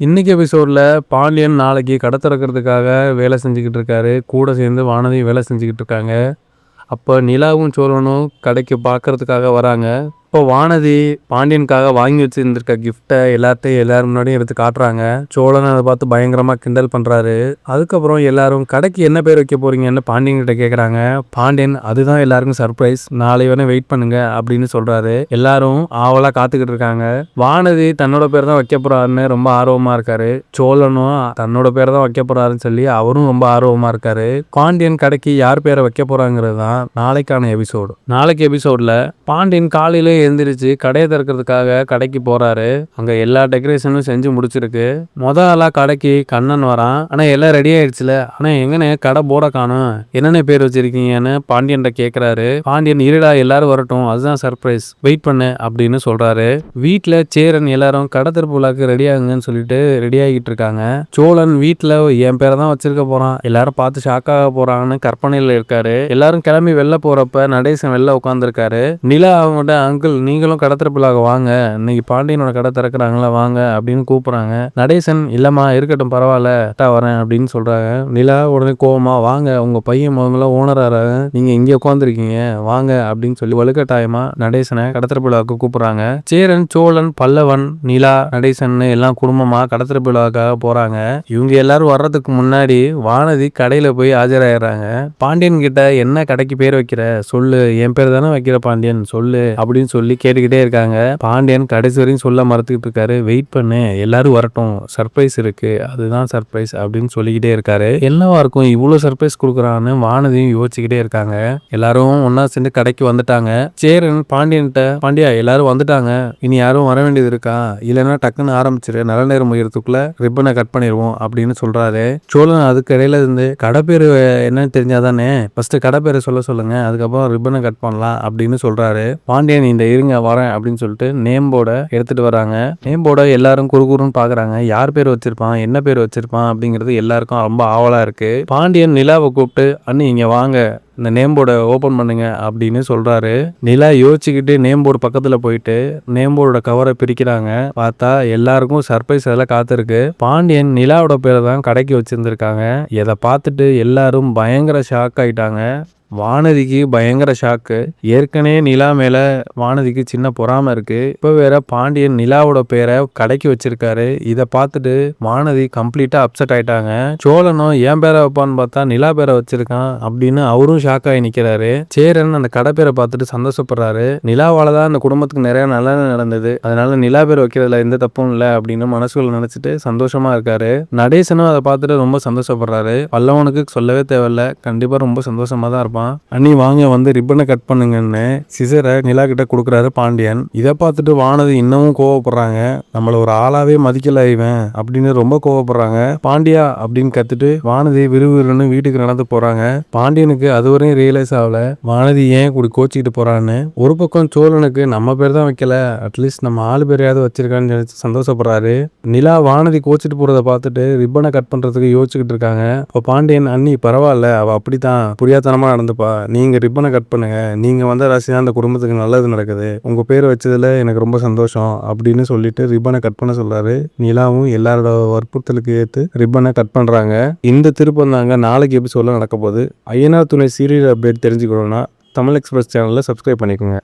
இன்னைக்கு எபிசோட்ல பாண்டியன் நாளைக்கு கடை திறக்கிறதுக்காக வேலை செஞ்சுக்கிட்டு இருக்காரு. கூட சேர்ந்து வானதியும் வேலை செஞ்சுக்கிட்டு இருக்காங்க. அப்போ நிலாவும் சோழனும் கடைக்கு பார்க்கறதுக்காக வராங்க. இப்போ வானதி பாண்டியனுக்காக வாங்கி வச்சிருந்திருக்க கிஃப்டை எல்லாரும் முன்னாடியும் எடுத்து காட்டுறாங்க. சோழன் அதை பார்த்து பயங்கரமா கிண்டல் பண்றாரு. அதுக்கப்புறம் எல்லாரும் கடைக்கு என்ன பேர் வைக்க போறீங்கன்னு பாண்டியன் கிட்ட கேட்குறாங்க. பாண்டியன் அதுதான் எல்லாருக்கும் சர்ப்ரைஸ், நாளை வேணா வெயிட் பண்ணுங்க அப்படின்னு சொல்றாரு. எல்லாரும் ஆவலா காத்துக்கிட்டு இருக்காங்க. வானதி தன்னோட பேர் தான் வைக்க போறாருன்னு ரொம்ப ஆர்வமா இருக்காரு. சோழனும் தன்னோட பேர் தான் வைக்க போறாருன்னு சொல்லி அவரும் ரொம்ப ஆர்வமா இருக்காரு. பாண்டியன் கடைக்கு யார் பேரை வைக்க போறாங்கிறது தான் நாளைக்கான எபிசோடு. நாளைக்கு எபிசோட்ல பாண்டியன் காலையில எழுந்திரிச்சு கடையை திறக்கிறதுக்காக கடைக்கு போறாரு. அங்க எல்லா டெக்கரேஷனும் செஞ்சு முடிச்சிருக்கு. ஆளா கடைக்கு கண்ணன் வரான். ஆனா எல்லாம் ரெடி ஆயிடுச்சுல, ஆனா எங்கன்னு கடை போர்டை காணும், என்னென்ன பேர் வச்சிருக்கீங்கன்னு பாண்டியன் கேக்குறாரு. பாண்டியன் இருடா எல்லாரும் வரட்டும், அதுதான் சர்ப்ரைஸ், வெயிட் பண்ணு அப்படின்னு சொல்றாரு. வீட்டுல சேரன் எல்லாரும் கடை திறப்பு விழாக்கு ரெடி ஆகுங்கன்னு சொல்லிட்டு ரெடி ஆகிட்டு இருக்காங்க. சோழன் வீட்டுல என் பேரை தான் வச்சிருக்க போறான், எல்லாரும் பார்த்து ஷாக்காக போறாங்கன்னு கற்பனையில இருக்காரு. எல்லாரும் கிளம்பி வெளில போறப்ப நடேசன் வெளில உட்காந்துருக்காரு. நிலா அவங்கள்ட்ட அங்கிள் நீங்களும் கடை திறப்புலாக வாங்க, இன்னைக்கு பாண்டியனோட கடை திறக்கிறாங்களா வாங்க அப்படின்னு கூப்பிடுறாங்க. நடேசன் இல்லம்மா இருக்கட்டும் பரவாயில்ல வரேன் அப்படின்னு சொல்றாங்க. நிலா உடனே கோவமா வாங்க, உங்க பையன் முதல்ல ஓனராக நீங்க இங்க உட்காந்துருக்கீங்க வாங்க அப்படின்னு சொல்லி வலுக்கட்டாயமா நடேசனை கடை திறப்புலாவுக்கு கூப்பிடுறாங்க. சேரன் சோழன் பல்லவன் நிலா நடேசன் எல்லாம் குடும்பமா கடை திறப்புலாவுக்காக போறாங்க. இவங்க எல்லாரும் வர்றதுக்கு முன்னாடி வானதி கடையில போய் ஆஜராயிடுறாங்க. பாண்டியன் கிட்ட என்ன கடைக்கு பேர் வைக்கிற சொல்லு, என் பேர் தானே வைக்கிற பாண்டியன் சொல்லு அப்படின்னு சொல்லி கேட்டுக்கிட்டே இருக்காங்க. பாண்டியன் கடைசி வரையும் சொல்ல மறுத்துக்கிட்டு இருக்காரு. வெயிட் பண்ணு எல்லாரும் வரட்டும், சர்ப்ரைஸ் இருக்கு, அதுதான் சர்ப்ரைஸ் அப்படின்னு சொல்லிக்கிட்டே இருக்காரு. என்னவா இருக்கும் இவ்வளவு சர்ப்ரைஸ் கொடுக்குறான்னு வானதியும் யோசிச்சுக்கிட்டே இருக்காங்க. எல்லாரும் ஒன்னா சேர்ந்து கடைக்கு வந்துட்டாங்க. சேரன் பாண்டியன்கிட்ட பாண்டியா எல்லாரும் வந்துட்டாங்க, இனி யாரும் வர வேண்டியது இருக்கா, இல்லைன்னா டக்குன்னு ஆரம்பிச்சிரு, நல்ல நேரம் முடியறதுக்குள்ள ரிப்பனை கட் பண்ணிடுவோம் அப்படின்னு சொல்றாரு. சோழன் அதுக்கு இடையில இருந்து கடை பேரு என்னன்னு தெரிஞ்சாதானே, ஃபர்ஸ்ட் கடை பேரை சொல்லுங்க, அதுக்கப்புறம் ரிப்பனை கட் பண்ணலாம் அப்படின்னு சொல்றாரு. பாண்டியன் இந்த இருங்க வரேன் அப்படின்னு சொல்லிட்டு நேம் போர்டை எடுத்துட்டு வராங்க. நேம் போர்டை எல்லாரும் குறுகுறுன்னு பாக்குறாங்க. யார் பேர் வச்சிருப்பான் என்ன பேர் வச்சிருப்பான் அப்படிங்கிறது எல்லாருக்கும் ரொம்ப ஆவலா இருக்கு. பாண்டியன் நிலாவை கூப்பிட்டு அண்ணி இங்க வாங்க, இந்த நேம் போர்டை ஓபன் பண்ணுங்க அப்படின்னு சொல்றாரு. நிலா யோசிச்சுக்கிட்டு நேம் போர்டு பக்கத்துல போயிட்டு நேம் போர்டோட கவரை பிரிக்கிறாங்க. பார்த்தா எல்லாருக்கும் சர்ப்ரைஸ் அதெல்லாம் காத்திருக்கு. பாண்டியன் நிலாவோட பேரை தான் கடைக்கு வச்சிருந்திருக்காங்க. இதை பார்த்துட்டு எல்லாரும் பயங்கர ஷாக் ஆயிட்டாங்க. வானதிக்கு பயங்கர ஷாக்கு. ஏற்கனவே நிலா மேல வானதிக்கு சின்ன பொறாம இருக்கு. இப்ப வேற பாண்டியன் நிலாவோட பேரை கடைக்கு வச்சிருக்காரு. இதை பார்த்துட்டு வானதி கம்ப்ளீட்டா அப்செட் ஆயிட்டாங்க. சோழனும் என் பேரை வைப்பான்னு பார்த்தா நிலா பேரை வச்சிருக்கான் அப்படின்னு அவரும் ஷாக் ஆகி நிக்கிறாரு. சேரன் அந்த கடை பேரை பார்த்துட்டு சந்தோஷப்படுறாரு. நிலாவாலதான் அந்த குடும்பத்துக்கு நிறைய நல்லது நடந்தது, அதனால நிலா பேர் வைக்கிறதுல எந்த தப்பும் இல்லை அப்படின்னு மனசுக்குள்ள நினைச்சிட்டு சந்தோஷமா இருக்காரு. நடேசனும் அதை பார்த்துட்டு ரொம்ப சந்தோஷப்படுறாரு. பல்லவனுக்கு சொல்லவே தேவையில்ல, கண்டிப்பா ரொம்ப சந்தோஷமா தான் இருப்பான். அண்ணி வாங்க வந்து ரிப்பனை கட் பண்ணுங்கன்னு சிசரை நிலா கிட்ட கொடுக்குறாரு பாண்டியன். இதை பார்த்துட்டு வானதி இன்னமும் கோவப்படுறாங்க. நம்மள ஒரு ஆளாவே மதிக்கல இவன் அப்படின்னு ரொம்ப கோவப்படுறாங்க. பாண்டியா அப்படின்னு கத்துட்டு வானதி விறுவிறுன்னு வீட்டுக்கு நடந்து போறாங்க. பாண்டியனுக்கு அதுவரையும் ரியலைஸ் ஆகல வானதி ஏன் இப்படி கோச்சிக்கிட்டு போறான்னு. ஒரு பக்கம் சோழனுக்கு நம்ம பேர் தான் வைக்கல, அட்லீஸ்ட் நம்ம ஆளு பேரையாவது வச்சிருக்கான்னு நினைச்சு சந்தோஷப்படுறாரு. நிலா வானதி கோச்சிட்டு போறதை பார்த்துட்டு ரிப்பனை கட் பண்றதுக்கு யோசிச்சுக்கிட்டு இருக்காங்க. இப்போ பாண்டியன் அண்ணி பரவாயில்ல, அவ அப்படித்தான் புரியாதனமா நடந்துப்பா, நீங்க ரிப்பனை கட் பண்ணுங்க, நீங்க வந்த ராசியா அந்த குடும்பத்துக்கு நல்லது நடக்குது, உங்க பேர் வச்சதுல எனக்கு ரொம்ப சந்தோஷம் அப்படின்னு சொல்லிட்டு ரிப்பனை கட் பண்ண சொல்றாரு. நிலாவும் எல்லாரோட வற்புறுத்தலுக்கு ஏத்து ரிப்பனை கட் பண்றாங்க. இந்த திருப்பம் தாங்க நாளைக்கு எபிசோட்ல நடக்க போகுது. ஐயனார் துணை சீரியல் அப்டேட் தெரிஞ்சுக்கணும்னா தமிழ் எக்ஸ்பிரஸ் சேனல்ல சப்ஸ்கிரைப் பண்ணிக்கோங்க.